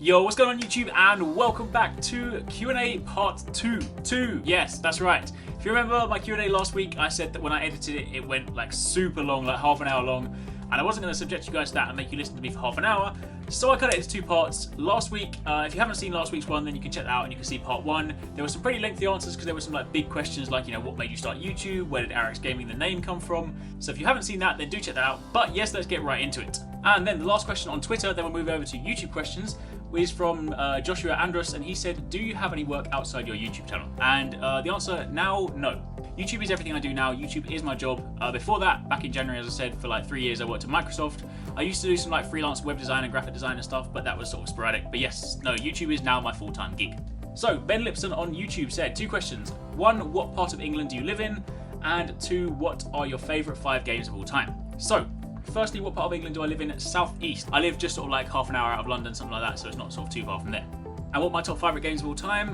Yo, what's going on YouTube, and welcome back to Q&A part 2. Yes, that's right. If you remember my Q&A last week, I said that when I edited it, it went like super long, like half an hour long, and I wasn't going to subject you guys to that and make you listen to me for half an hour, so I cut it into 2 parts. Last week, if you haven't seen last week's one, then you can check that out and you can see part 1. There were some pretty lengthy answers because there were some like big questions like, you know, what made you start YouTube? Where did Arekkz Gaming, the name, come from? So if you haven't seen that, then do check that out. But yes, let's get right into it. And then the last question on Twitter, then we'll move over to YouTube questions, is from Joshua Andrus, and he said, do you have any work outside your YouTube channel? And the answer now, no. YouTube is everything I do now. YouTube is my job. Before that, back in January, as I said, for like 3 years I worked at Microsoft. I used to do some like freelance web design and graphic design and stuff, but that was sort of sporadic. But yes, no, YouTube is now my full-time gig. So Ben Lipson on YouTube said 2 questions. 1, what part of England do you live in? And 2, what are your favourite 5 games of all time? So, firstly, what part of England do I live in? South-east. I live just sort of like half an hour out of London, something like that, so it's not sort of too far from there. And what my top favourite games of all time?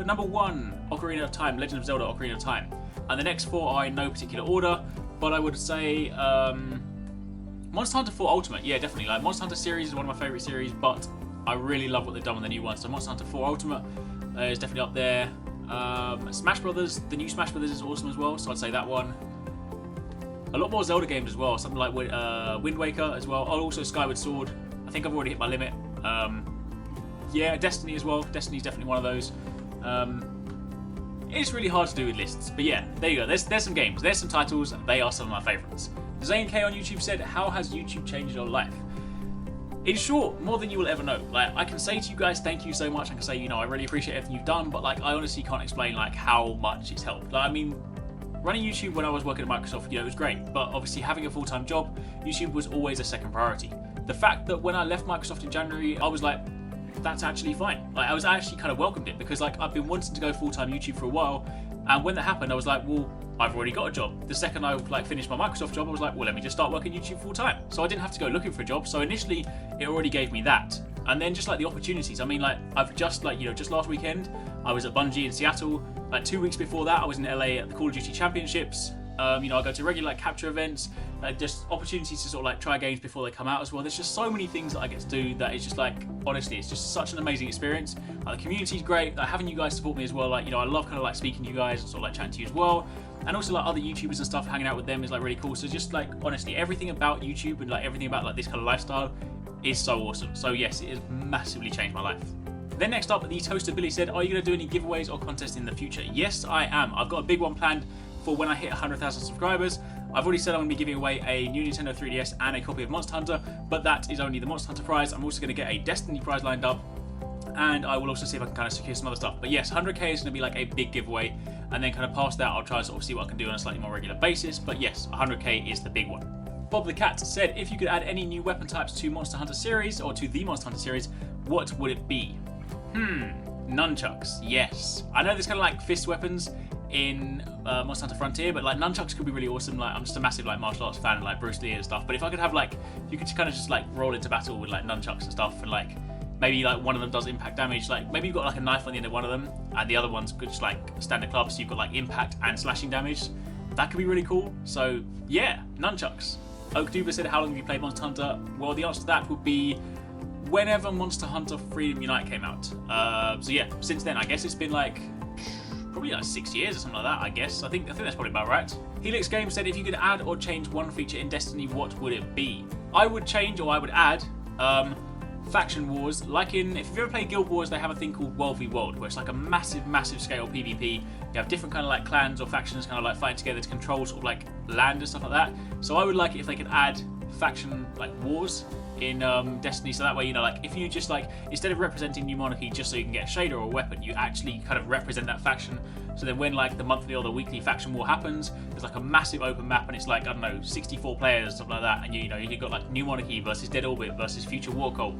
Number 1, Ocarina of Time, Legend of Zelda Ocarina of Time. And the next 4 are in no particular order, but I would say Monster Hunter 4 Ultimate. Yeah, definitely. Like Monster Hunter series is one of my favourite series, but I really love what they've done with the new one. So Monster Hunter 4 Ultimate is definitely up there. Smash Brothers, the new Smash Brothers is awesome as well, so I'd say that one. A lot more Zelda games as well, something like Wind Waker as well. Oh, also Skyward Sword. I think I've already hit my limit. Yeah, Destiny as well. Destiny's definitely one of those. It's really hard to do with lists, but yeah, there you go. There's some games, there's some titles. They are some of my favourites. Zane K on YouTube said, how has YouTube changed your life? In short, more than you will ever know. Like, I can say to you guys, thank you so much. I can say, you know, I really appreciate everything you've done, but like, I honestly can't explain like how much it's helped. Like, I mean, running YouTube when I was working at Microsoft, you know, it was great, but obviously having a full-time job, YouTube was always a second priority. The fact that when I left Microsoft in January, I was like, that's actually fine. Like, I was actually kind of welcomed it because like I've been wanting to go full-time YouTube for a while, and when that happened, I was like, well, I've already got a job. The second I like finished my Microsoft job, I was like, well, let me just start working YouTube full-time. So I didn't have to go looking for a job. So initially, it already gave me that. And then just like the opportunities. I mean, like I've just like, you know, just last weekend, I was at Bungie in Seattle. Like 2 weeks before that, I was in LA at the Call of Duty Championships. You know, I go to regular like capture events, just opportunities to sort of like try games before they come out as well. There's just so many things that I get to do that is just like, honestly, it's just such an amazing experience. The community's great. Like, having you guys support me as well. Like, you know, I love kind of like speaking to you guys and sort of like chatting to you as well. And also like other YouTubers and stuff, hanging out with them is like really cool. So just like, honestly, everything about YouTube and like everything about like this kind of lifestyle is so awesome. So yes, it has massively changed my life. Then next up, the Toaster Billy said, are you going to do any giveaways or contests in the future? Yes, I am. I've got a big one planned for when I hit 100,000 subscribers. I've already said I'm going to be giving away a new Nintendo 3DS and a copy of Monster Hunter, but that is only the Monster Hunter prize. I'm also going to get a Destiny prize lined up, and I will also see if I can kind of secure some other stuff. But yes, 100k is going to be like a big giveaway, and then kind of past that, I'll try and sort of see what I can do on a slightly more regular basis. But yes, 100k is the big one. Bob the Cat said, if you could add any new weapon types to Monster Hunter series, or to the Monster Hunter series, what would it be? Nunchucks, yes. I know there's kind of like fist weapons in Monster Hunter Frontier, but like nunchucks could be really awesome. Like, I'm just a massive like martial arts fan, like Bruce Lee and stuff. But if I could have like, you could kind of just like roll into battle with like nunchucks and stuff, and like maybe like one of them does impact damage. Like maybe you've got like a knife on the end of one of them, and the other one's just like standard club, so you've got like impact and slashing damage. That could be really cool. So yeah, nunchucks. Oak Duber said, how long have you played Monster Hunter? Well, the answer to that would be whenever Monster Hunter Freedom Unite came out. So yeah, since then, I guess it's been like probably like 6 years or something like that, I guess. I think that's probably about right. Helix Games said, if you could add or change one feature in Destiny, what would it be? I would change, or I would add, faction wars. Like if you've ever played Guild Wars, they have a thing called World v World, where it's like a massive scale PvP. You have different kind of like clans or factions kind of like fighting together to control sort of like land and stuff like that. So I would like it if they could add faction like wars in Destiny, so that way, you know, like if you just like, instead of representing New Monarchy just so you can get a shader or a weapon, you actually kind of represent that faction. So then when like the monthly or the weekly faction war happens, there's like a massive open map, and it's like, I don't know, 64 players, something like that, and you know, you've got like New Monarchy versus Dead Orbit versus Future War Cult,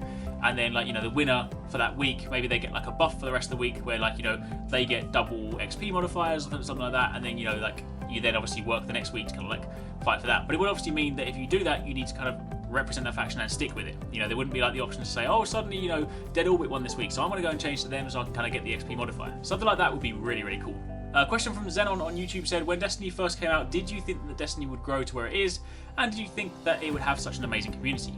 and then like, you know, the winner for that week, maybe they get like a buff for the rest of the week where like, you know, they get double XP modifiers or something like that, and then, you know, like you then obviously work the next week to kind of like fight for that. But it would obviously mean that if you do that, you need to kind of represent that faction and stick with it. You know, there wouldn't be like the option to say, oh, suddenly, you know, Dead Orbit won this week, so I'm going to go and change to them so I can kind of get the XP modifier. Something like that would be really, really cool. A question from Xenon on YouTube said, when Destiny first came out, did you think that Destiny would grow to where it is? And did you think that it would have such an amazing community?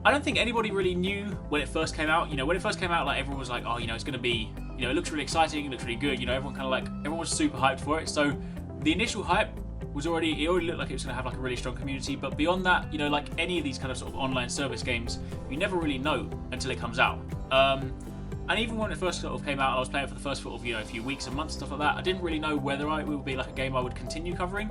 I don't think anybody really knew when it first came out. You know, when it first came out, like everyone was like, oh, you know, it's going to be, you know, it looks really exciting, it looks really good. You know, everyone was super hyped for it. So the initial hype was it already looked like it was going to have like a really strong community. But beyond that, you know, like any of these kind of sort of online service games, you never really know until it comes out. And even when it first sort of came out, I was playing it for the first sort of, you know, a few weeks and months, stuff like that. I didn't really know whether it would be like a game I would continue covering.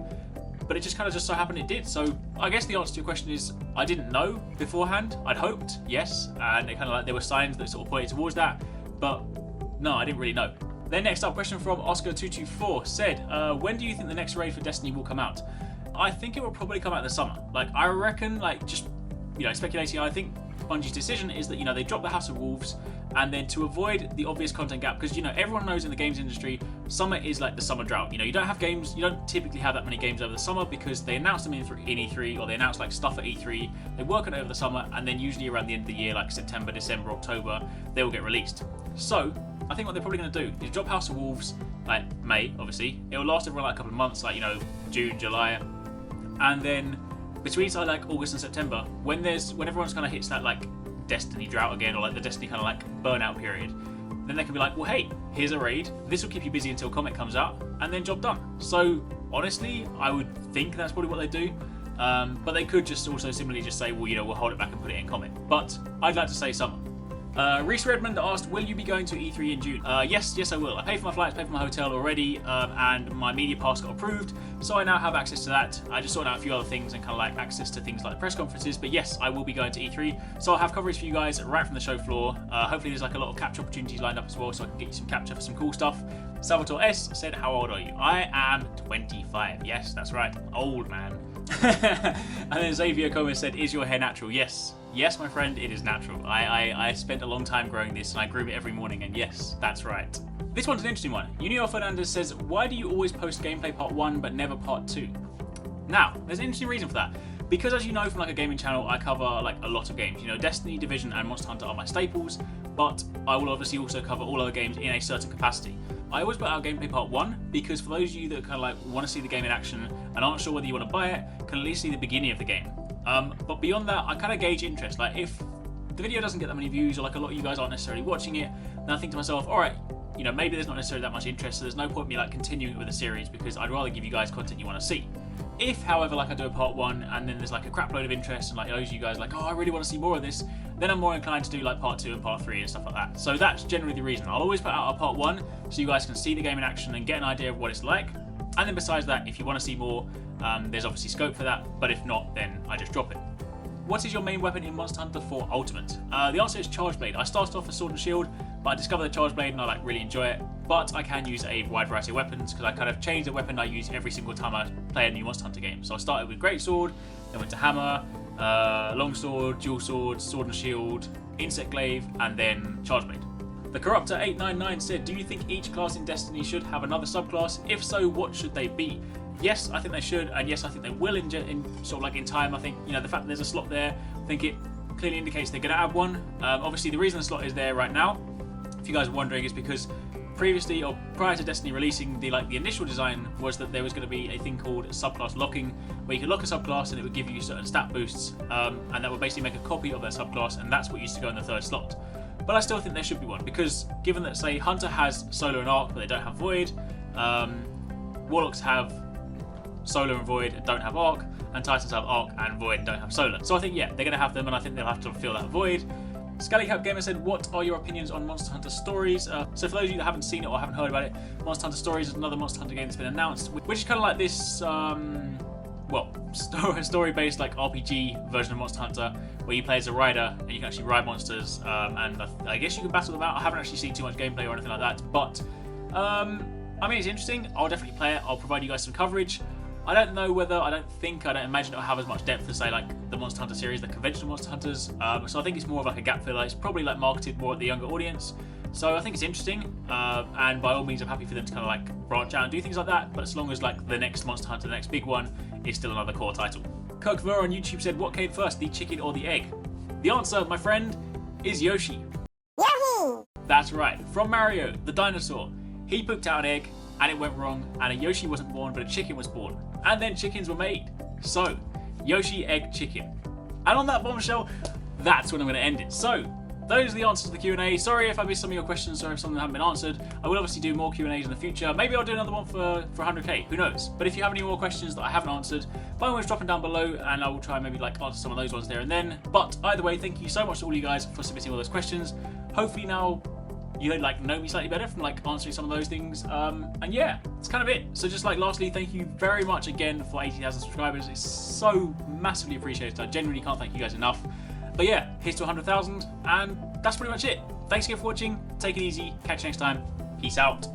But it just kind of so happened it did. So I guess the answer to your question is I didn't know beforehand. I'd hoped, yes, and it kind of like there were signs that sort of pointed towards that, but no, I didn't really know. Then next up, question from Oscar224 said, when do you think the next raid for Destiny will come out? I think it will probably come out in the summer. Like I reckon, like just, you know, speculating, I think Bungie's decision is that, you know, they drop the House of Wolves, and then to avoid the obvious content gap, because, you know, everyone knows in the games industry, summer is like the summer drought. You know, you don't typically have that many games over the summer because they announce them in E3, or they announce like stuff at E3, they work on it over the summer, and then usually around the end of the year, like September, December, October, they will get released. So I think what they're probably going to do is drop House of Wolves, like May, obviously. It will last everyone like a couple of months, like, you know, June, July, and then between like August and September, when everyone's kind of hits that like Destiny drought again, or like the Destiny kind of like burnout period, then they can be like, well, hey, here's a raid. This will keep you busy until Comet comes out, and then job done. So honestly, I would think that's probably what they do. But they could just also similarly just say, well, you know, we'll hold it back and put it in Comet. But I'd like to say summer. Reese Redmond asked, will you be going to E3 in June? Yes, I will. I paid for my flights, paid for my hotel already, and my media pass got approved, so I now have access to that. I just sorted out a few other things and kind of like access to things like press conferences, but yes, I will be going to E3, so I'll have coverage for you guys right from the show floor. Hopefully there's like a lot of capture opportunities lined up as well, so I can get you some capture for some cool stuff. Salvatore S said, how old are you? I am 25. Yes, that's right. Old man. And then Xavier Gomez said, is your hair natural? Yes, my friend, it is natural. I spent a long time growing this, and I groom it every morning, and yes, that's right. This one's an interesting one. Junior Fernandez says, why do you always post gameplay part 1 but never part 2? Now, there's an interesting reason for that. Because as you know from like a gaming channel, I cover like a lot of games. You know, Destiny, Division, and Monster Hunter are my staples, but I will obviously also cover all other games in a certain capacity. I always put out gameplay part 1 because for those of you that kind of like want to see the game in action and aren't sure whether you want to buy it, can at least see the beginning of the game. But beyond that, I kind of gauge interest. Like if the video doesn't get that many views, or like a lot of you guys aren't necessarily watching it, then I think to myself, all right, you know, maybe there's not necessarily that much interest, so there's no point in me like continuing it with a series because I'd rather give you guys content you want to see. If, however, like I do a part 1 and then there's like a crap load of interest and like those of you guys like, oh, I really want to see more of this, then I'm more inclined to do like part 2 and part 3 and stuff like that. So that's generally the reason. I'll always put out a part 1 so you guys can see the game in action and get an idea of what it's like. And then besides that, if you want to see more, there's obviously scope for that, but if not, then I just drop it. What is your main weapon in Monster Hunter 4 Ultimate? The answer is Charge Blade. I started off with Sword and Shield, but I discovered the Charge Blade and I like really enjoy it. But I can use a wide variety of weapons because I kind of change the weapon I use every single time I play a new Monster Hunter game. So I started with Great Sword, then went to Hammer, Long Sword, Dual Sword, Sword and Shield, Insect Glaive, and then Charge Blade. The Corruptor 899 said, do you think each class in Destiny should have another subclass? If so, what should they be? Yes, I think they should, and yes, I think they will in sort of like in time. I think, you know, the fact that there's a slot there, I think it clearly indicates they're going to add one. Obviously, the reason the slot is there right now, if you guys are wondering, is because previously or prior to Destiny releasing the initial design was that there was going to be a thing called subclass locking, where you could lock a subclass and it would give you certain stat boosts, and that would basically make a copy of that subclass, and that's what used to go in the third slot. But I still think there should be one because given that, say, Hunter has Solar and Arc, but they don't have Void, Warlocks have Solar and Void and don't have Arc, and Titans have Arc and Void and don't have Solar. So I think, yeah, they're going to have them, and I think they'll have to fill that void. Scallycap Gamer said, what are your opinions on Monster Hunter Stories? So for those of you that haven't seen it or haven't heard about it, Monster Hunter Stories is another Monster Hunter game that's been announced, which is kind of like this, story-based like RPG version of Monster Hunter, where you play as a rider and you can actually ride monsters, and I guess you can battle them out. I haven't actually seen too much gameplay or anything like that, but I mean, it's interesting. I'll definitely play it. I'll provide you guys some coverage. I don't know whether, I don't imagine it'll have as much depth as, say, like the Monster Hunter series, the conventional Monster Hunters. So I think it's more of like a gap filler. It's probably like marketed more at the younger audience. So I think it's interesting, and by all means, I'm happy for them to kind of like branch out and do things like that. But as long as like the next Monster Hunter, the next big one, is still another core title. Kirk Ver on YouTube said, what came first, the chicken or the egg? The answer, my friend, is Yoshi. Yahoo! That's right. From Mario, the dinosaur. He pooped out an egg, and it went wrong, and a Yoshi wasn't born, but a chicken was born. And then chickens were made. So, Yoshi, egg, chicken. And on that bombshell, that's when I'm going to end it. So, those are the answers to the Q&A. Sorry if I missed some of your questions, sorry if some of them haven't been answered. I will obviously do more Q&As in the future. Maybe I'll do another one for 100k, who knows. But if you have any more questions that I haven't answered, by all means drop them down below and I will try and maybe like answer some of those ones there and then. But either way, thank you so much to all you guys for submitting all those questions. Hopefully now you like know me slightly better from like answering some of those things. And yeah, that's kind of it. So just like lastly, thank you very much again for 80,000 subscribers. It's so massively appreciated. I genuinely can't thank you guys enough. But yeah, here's to 100,000 and that's pretty much it. Thanks again for watching. Take it easy. Catch you next time. Peace out.